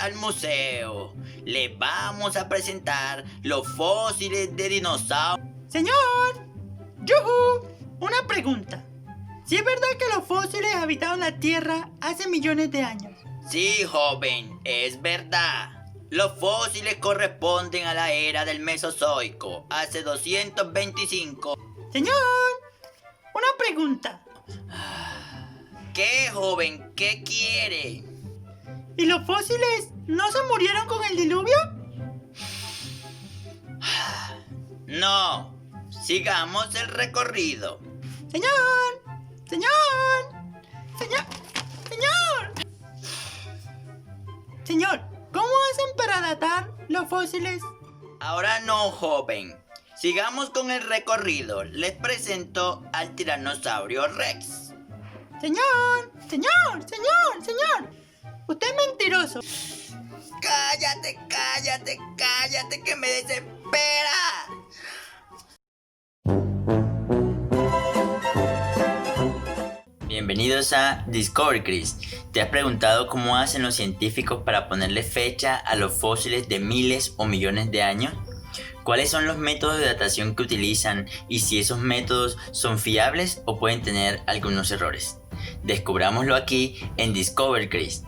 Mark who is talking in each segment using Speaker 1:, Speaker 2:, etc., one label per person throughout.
Speaker 1: al museo. Les vamos a presentar los fósiles de dinosaurios.
Speaker 2: Señor, ¡yujú! Una pregunta. ¿Si es verdad que los fósiles habitaron la Tierra hace millones de años?
Speaker 1: Sí, joven, es verdad. Los fósiles corresponden a la era del Mesozoico, hace 225.
Speaker 2: Señor, una pregunta.
Speaker 1: ¿Qué, joven? ¿Qué quiere?
Speaker 2: ¿Y los fósiles no se murieron con el diluvio?
Speaker 1: No, sigamos el recorrido.
Speaker 2: Señor, señor. Señor, ¿cómo hacen para datar los fósiles?
Speaker 1: Ahora no, joven. Sigamos con el recorrido. Les presento al tiranosaurio Rex.
Speaker 2: Señor. Usted es mentiroso.
Speaker 1: Cállate, que me desespera. Bienvenidos a Discovery Chris. ¿Te has preguntado cómo hacen los científicos para ponerle fecha a los fósiles de miles o millones de años? ¿Cuáles son los métodos de datación que utilizan y si esos métodos son fiables o pueden tener algunos errores? Descubrámoslo aquí en Discovery Chris.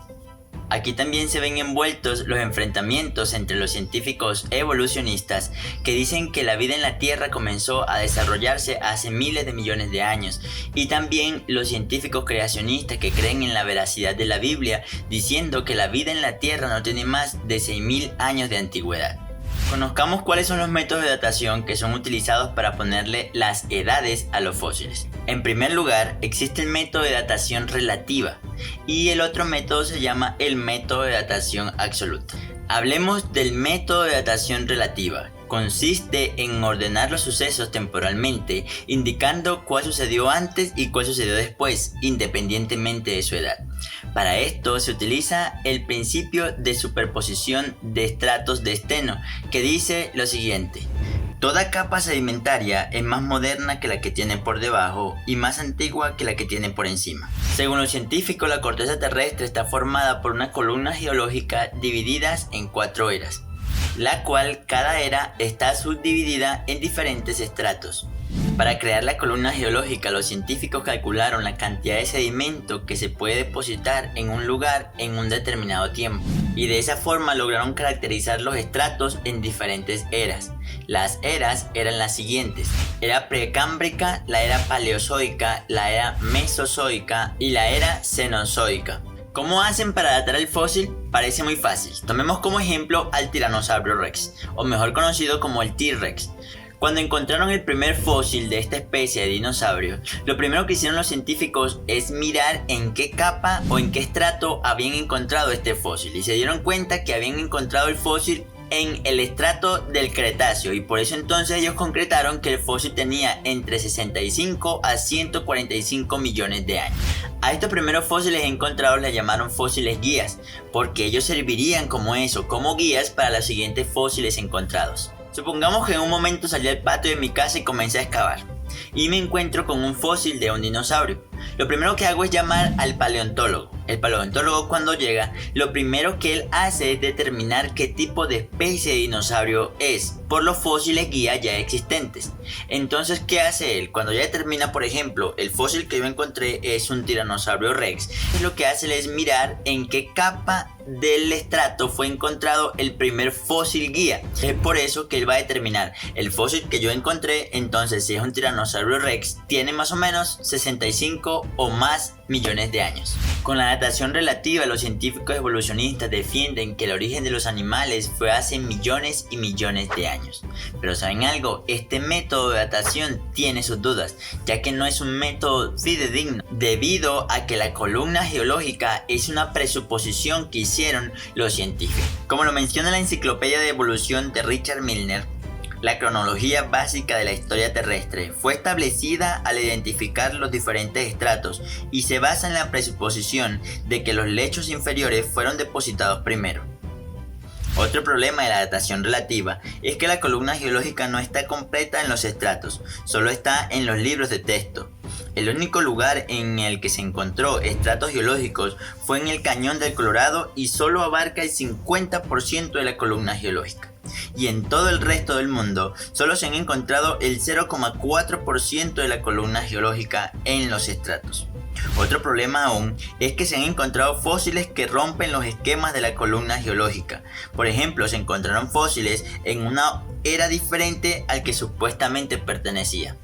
Speaker 1: Aquí también se ven envueltos los enfrentamientos entre los científicos evolucionistas que dicen que la vida en la Tierra comenzó a desarrollarse hace miles de millones de años, y también los científicos creacionistas que creen en la veracidad de la Biblia, diciendo que la vida en la Tierra no tiene más de 6.000 años de antigüedad. Conozcamos cuáles son los métodos de datación que son utilizados para ponerle las edades a los fósiles. En primer lugar, existe el método de datación relativa y el otro método se llama el método de datación absoluta. Hablemos del método de datación relativa. Consiste en ordenar los sucesos temporalmente, indicando cuál sucedió antes y cuál sucedió después, independientemente de su edad. Para esto se utiliza el principio de superposición de estratos de esteno, que dice lo siguiente: toda capa sedimentaria es más moderna que la que tiene por debajo y más antigua que la que tiene por encima. Según los científicos, la corteza terrestre está formada por una columna geológica divididas en 4 eras, la cual cada era está subdividida en diferentes estratos. Para crear la columna geológica, los científicos calcularon la cantidad de sedimento que se puede depositar en un lugar en un determinado tiempo, y de esa forma lograron caracterizar los estratos en diferentes eras. Las eras eran las siguientes: era precámbrica, la era paleozoica, la era mesozoica y la era cenozoica. ¿Cómo hacen para datar el fósil? Parece muy fácil. Tomemos como ejemplo al tiranosaurio Rex, o mejor conocido como el T-Rex. Cuando encontraron el primer fósil de esta especie de dinosaurio, lo primero que hicieron los científicos es mirar en qué capa o en qué estrato habían encontrado este fósil, y se dieron cuenta que habían encontrado el fósil en el estrato del Cretáceo, y por eso entonces ellos concretaron que el fósil tenía entre 65 a 145 millones de años. A estos primeros fósiles encontrados les llamaron fósiles guías, porque ellos servirían como guías para los siguientes fósiles encontrados. Supongamos que en un momento salí al patio de mi casa y comencé a excavar, y me encuentro con un fósil de un dinosaurio. Lo primero que hago es llamar al paleontólogo. El paleontólogo, cuando llega, lo primero que él hace es determinar qué tipo de especie de dinosaurio es por los fósiles guía ya existentes. Entonces, ¿qué hace él? Cuando ya determina, por ejemplo, el fósil que yo encontré es un tiranosaurio Rex, lo que hace él es mirar en qué capa del estrato fue encontrado el primer fósil guía. Es por eso que él va a determinar el fósil que yo encontré. Entonces, si es un tiranosaurio Rex, tiene más o menos 65 o más millones de años. Con la datación relativa, los científicos evolucionistas defienden que el origen de los animales fue hace millones y millones de años. Pero ¿saben algo? Este método de datación tiene sus dudas, ya que no es un método fidedigno, debido a que la columna geológica es una presuposición que hicieron los científicos. Como lo menciona la Enciclopedia de Evolución de Richard Milner, la cronología básica de la historia terrestre fue establecida al identificar los diferentes estratos y se basa en la presuposición de que los lechos inferiores fueron depositados primero. Otro problema de la datación relativa es que la columna geológica no está completa en los estratos, solo está en los libros de texto. El único lugar en el que se encontró estratos geológicos fue en el Cañón del Colorado y solo abarca el 50% de la columna geológica. Y en todo el resto del mundo solo se han encontrado el 0,4% de la columna geológica en los estratos. Otro problema aún es que se han encontrado fósiles que rompen los esquemas de la columna geológica. Por ejemplo, se encontraron fósiles en una era diferente al que supuestamente pertenecía.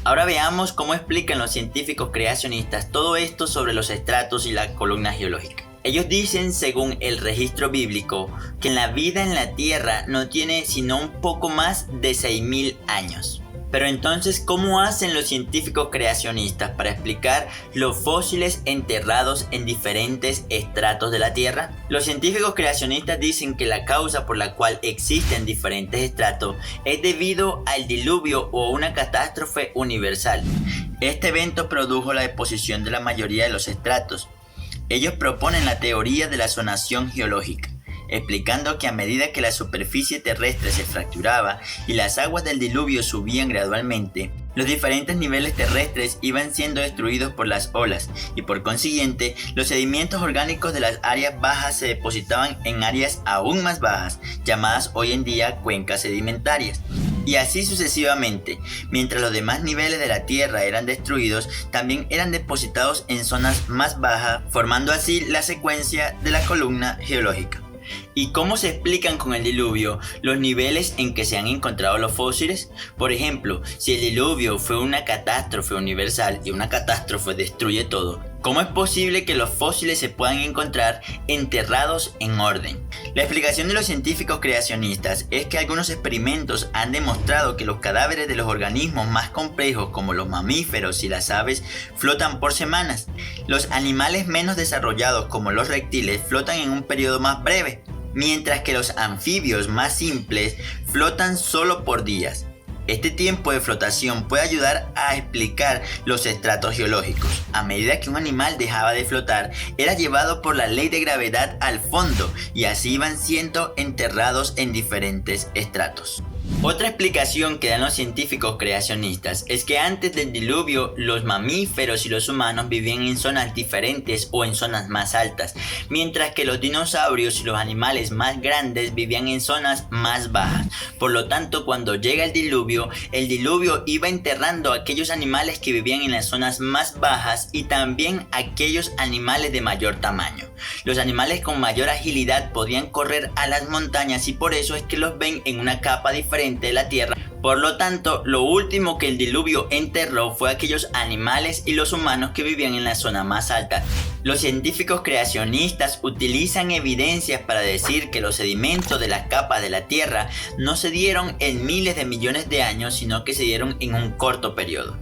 Speaker 1: Ahora veamos cómo explican los científicos creacionistas todo esto sobre los estratos y la columna geológica. Ellos dicen, según el registro bíblico, que la vida en la Tierra no tiene sino un poco más de 6.000 años. Pero entonces, ¿cómo hacen los científicos creacionistas para explicar los fósiles enterrados en diferentes estratos de la Tierra? Los científicos creacionistas dicen que la causa por la cual existen diferentes estratos es debido al diluvio o una catástrofe universal. Este evento produjo la deposición de la mayoría de los estratos. Ellos proponen la teoría de la zonación geológica, explicando que a medida que la superficie terrestre se fracturaba y las aguas del diluvio subían gradualmente, los diferentes niveles terrestres iban siendo destruidos por las olas y por consiguiente los sedimentos orgánicos de las áreas bajas se depositaban en áreas aún más bajas, llamadas hoy en día cuencas sedimentarias. Y así sucesivamente, mientras los demás niveles de la Tierra eran destruidos, también eran depositados en zonas más bajas, formando así la secuencia de la columna geológica. ¿Y cómo se explican con el diluvio los niveles en que se han encontrado los fósiles? Por ejemplo, si el diluvio fue una catástrofe universal y una catástrofe destruye todo, ¿cómo es posible que los fósiles se puedan encontrar enterrados en orden? La explicación de los científicos creacionistas es que algunos experimentos han demostrado que los cadáveres de los organismos más complejos como los mamíferos y las aves flotan por semanas. Los animales menos desarrollados como los reptiles flotan en un periodo más breve, mientras que los anfibios más simples flotan solo por días. Este tiempo de flotación puede ayudar a explicar los estratos geológicos. A medida que un animal dejaba de flotar, era llevado por la ley de gravedad al fondo y así iban siendo enterrados en diferentes estratos. Otra explicación que dan los científicos creacionistas es que antes del diluvio los mamíferos y los humanos vivían en zonas diferentes o en zonas más altas, mientras que los dinosaurios y los animales más grandes vivían en zonas más bajas. Por lo tanto, cuando llega el diluvio iba enterrando a aquellos animales que vivían en las zonas más bajas y también a aquellos animales de mayor tamaño. Los animales con mayor agilidad podían correr a las montañas y por eso es que los ven en una capa diferente de la Tierra. Por lo tanto, lo último que el diluvio enterró fue aquellos animales y los humanos que vivían en la zona más alta. Los científicos creacionistas utilizan evidencias para decir que los sedimentos de las capas de la Tierra no se dieron en miles de millones de años, sino que se dieron en un corto periodo.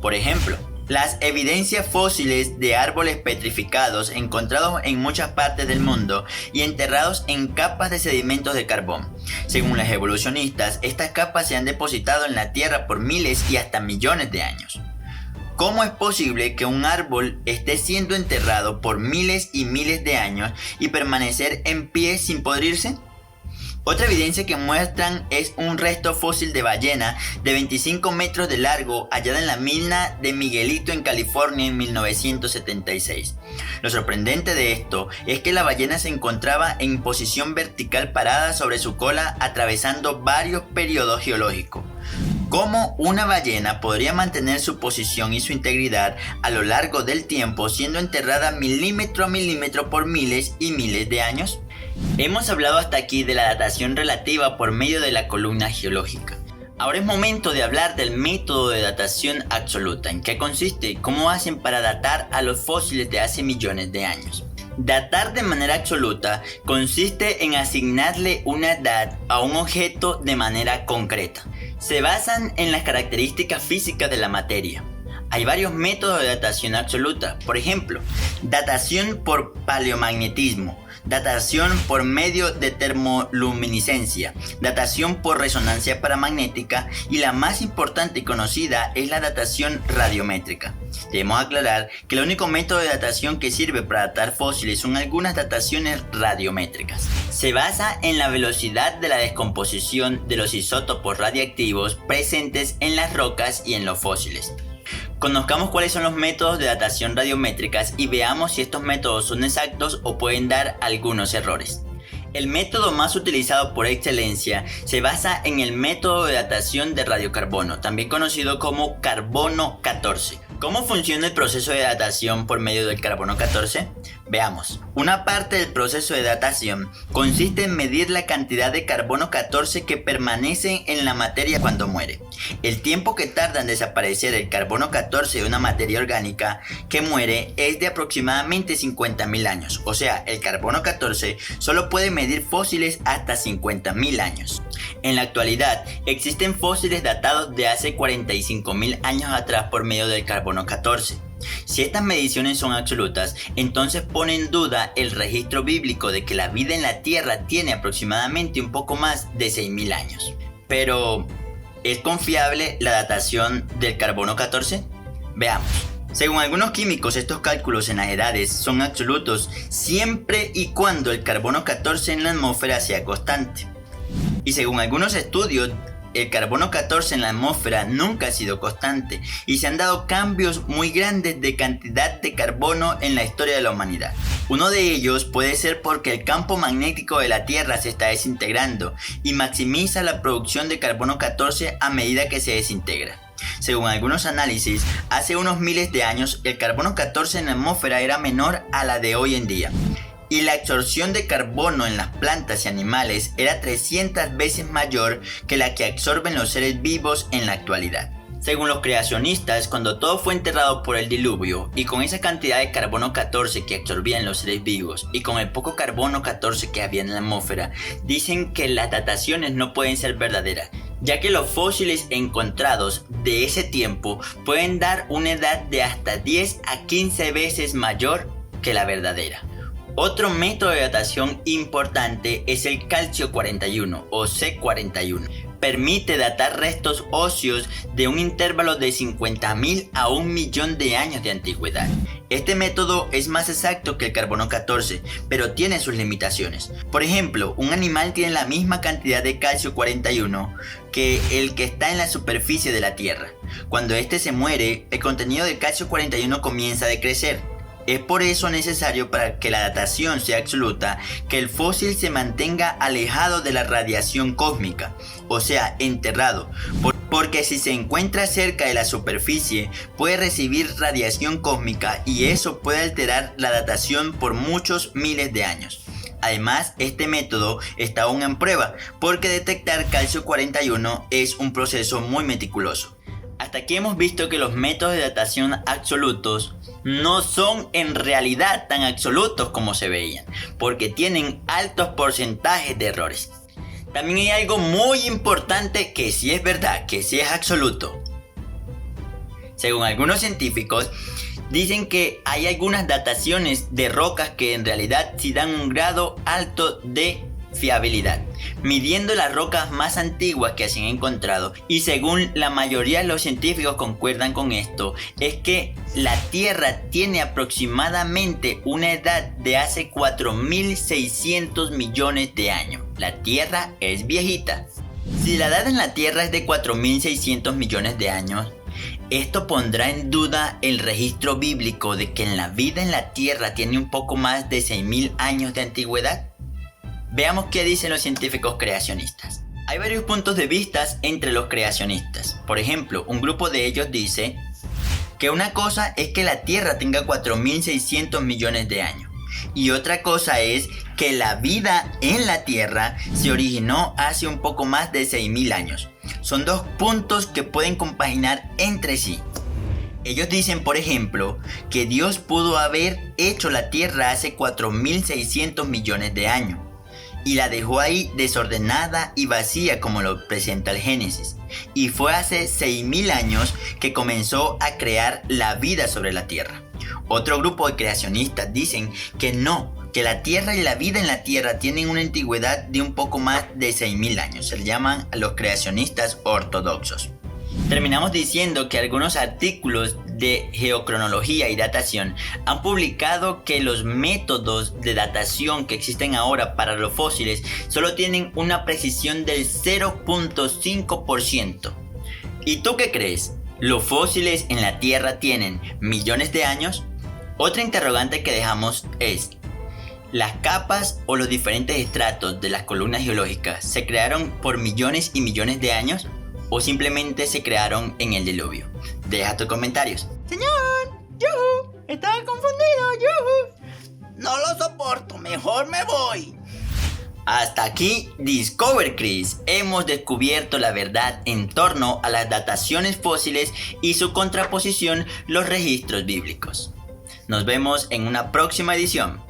Speaker 1: Por ejemplo, las evidencias fósiles de árboles petrificados encontrados en muchas partes del mundo y enterrados en capas de sedimentos de carbón. Según los evolucionistas, estas capas se han depositado en la Tierra por miles y hasta millones de años. ¿Cómo es posible que un árbol esté siendo enterrado por miles y miles de años y permanecer en pie sin podrirse? Otra evidencia que muestran es un resto fósil de ballena de 25 metros de largo hallada en la mina de Miguelito en California en 1976. Lo sorprendente de esto es que la ballena se encontraba en posición vertical parada sobre su cola atravesando varios periodos geológicos. ¿Cómo una ballena podría mantener su posición y su integridad a lo largo del tiempo siendo enterrada milímetro a milímetro por miles y miles de años? Hemos hablado hasta aquí de la datación relativa por medio de la columna geológica. Ahora es momento de hablar del método de datación absoluta. ¿En qué consiste? ¿Cómo hacen para datar a los fósiles de hace millones de años? Datar de manera absoluta consiste en asignarle una edad a un objeto de manera concreta. Se basan en las características físicas de la materia. Hay varios métodos de datación absoluta. Por ejemplo, datación por paleomagnetismo, datación por medio de termoluminiscencia, datación por resonancia paramagnética y la más importante y conocida es la datación radiométrica. Debemos aclarar que el único método de datación que sirve para datar fósiles son algunas dataciones radiométricas. Se basa en la velocidad de la descomposición de los isótopos radiactivos presentes en las rocas y en los fósiles. Conozcamos cuáles son los métodos de datación radiométricas y veamos si estos métodos son exactos o pueden dar algunos errores. El método más utilizado por excelencia se basa en el método de datación de radiocarbono, también conocido como carbono 14. ¿Cómo funciona el proceso de datación por medio del carbono 14? Veamos. Una parte del proceso de datación consiste en medir la cantidad de carbono 14 que permanece en la materia cuando muere. El tiempo que tarda en desaparecer el carbono 14 de una materia orgánica que muere es de aproximadamente 50.000 años. O sea, el carbono 14 solo puede medir fósiles hasta 50.000 años. En la actualidad, existen fósiles datados de hace 45.000 años atrás por medio del carbono 14. Si estas mediciones son absolutas, entonces pone en duda el registro bíblico de que la vida en la Tierra tiene aproximadamente un poco más de 6.000 años. Pero, ¿es confiable la datación del carbono 14? Veamos. Según algunos químicos, estos cálculos en las edades son absolutos siempre y cuando el carbono 14 en la atmósfera sea constante. Y según algunos estudios, el carbono 14 en la atmósfera nunca ha sido constante y se han dado cambios muy grandes de cantidad de carbono en la historia de la humanidad. Uno de ellos puede ser porque el campo magnético de la Tierra se está desintegrando y maximiza la producción de carbono 14 a medida que se desintegra. Según algunos análisis, hace unos miles de años el carbono 14 en la atmósfera era menor a la de hoy en día. Y la absorción de carbono en las plantas y animales era 300 veces mayor que la que absorben los seres vivos en la actualidad. Según los creacionistas, cuando todo fue enterrado por el diluvio y con esa cantidad de carbono 14 que absorbían los seres vivos y con el poco carbono 14 que había en la atmósfera, dicen que las dataciones no pueden ser verdaderas, ya que los fósiles encontrados de ese tiempo pueden dar una edad de hasta 10 a 15 veces mayor que la verdadera. Otro método de datación importante es el calcio 41 o C41. Permite datar restos óseos de un intervalo de 50.000 a 1.000.000 de años de antigüedad. Este método es más exacto que el carbono 14, pero tiene sus limitaciones. Por ejemplo, un animal tiene la misma cantidad de calcio 41 que el que está en la superficie de la Tierra. Cuando este se muere, el contenido de calcio 41 comienza a decrecer. Es por eso necesario, para que la datación sea absoluta, que el fósil se mantenga alejado de la radiación cósmica, o sea, enterrado, porque si se encuentra cerca de la superficie puede recibir radiación cósmica y eso puede alterar la datación por muchos miles de años. Además, este método está aún en prueba, porque detectar calcio 41 es un proceso muy meticuloso. Hasta aquí hemos visto que los métodos de datación absolutos no son en realidad tan absolutos como se veían, porque tienen altos porcentajes de errores. También hay algo muy importante que sí es verdad, que sí es absoluto. Según algunos científicos, dicen que hay algunas dataciones de rocas que en realidad sí dan un grado alto de fiabilidad, midiendo las rocas más antiguas que se han encontrado, y según la mayoría de los científicos concuerdan con esto, es que la Tierra tiene aproximadamente una edad de hace 4.600 millones de años. La Tierra es viejita. Si la edad en la Tierra es de 4.600 millones de años, esto pondrá en duda el registro bíblico de que la vida en la Tierra tiene un poco más de 6.000 años de antigüedad. Veamos qué dicen los científicos creacionistas. Hay varios puntos de vista entre los creacionistas. Por ejemplo, un grupo de ellos dice que una cosa es que la Tierra tenga 4.600 millones de años y otra cosa es que la vida en la Tierra se originó hace un poco más de 6.000 años. Son dos puntos que pueden compaginar entre sí. Ellos dicen, por ejemplo, que Dios pudo haber hecho la Tierra hace 4.600 millones de años y la dejó ahí desordenada y vacía como lo presenta el Génesis. Y fue hace 6.000 años que comenzó a crear la vida sobre la Tierra. Otro grupo de creacionistas dicen que no, que la Tierra y la vida en la Tierra tienen una antigüedad de un poco más de 6.000 años. Se les llaman a los creacionistas ortodoxos. Terminamos diciendo que algunos artículos de geocronología y datación han publicado que los métodos de datación que existen ahora para los fósiles solo tienen una precisión del 0.5%. ¿Y tú qué crees? ¿Los fósiles en la Tierra tienen millones de años? Otra interrogante que dejamos es, ¿las capas o los diferentes estratos de las columnas geológicas se crearon por millones y millones de años o simplemente se crearon en el diluvio? Deja tus comentarios.
Speaker 2: Señor, yuhu, estaba confundido, yuhu.
Speaker 3: No lo soporto, mejor me voy.
Speaker 1: Hasta aquí Discover Chris. Hemos descubierto la verdad en torno a las dataciones fósiles y su contraposición, los registros bíblicos. Nos vemos en una próxima edición.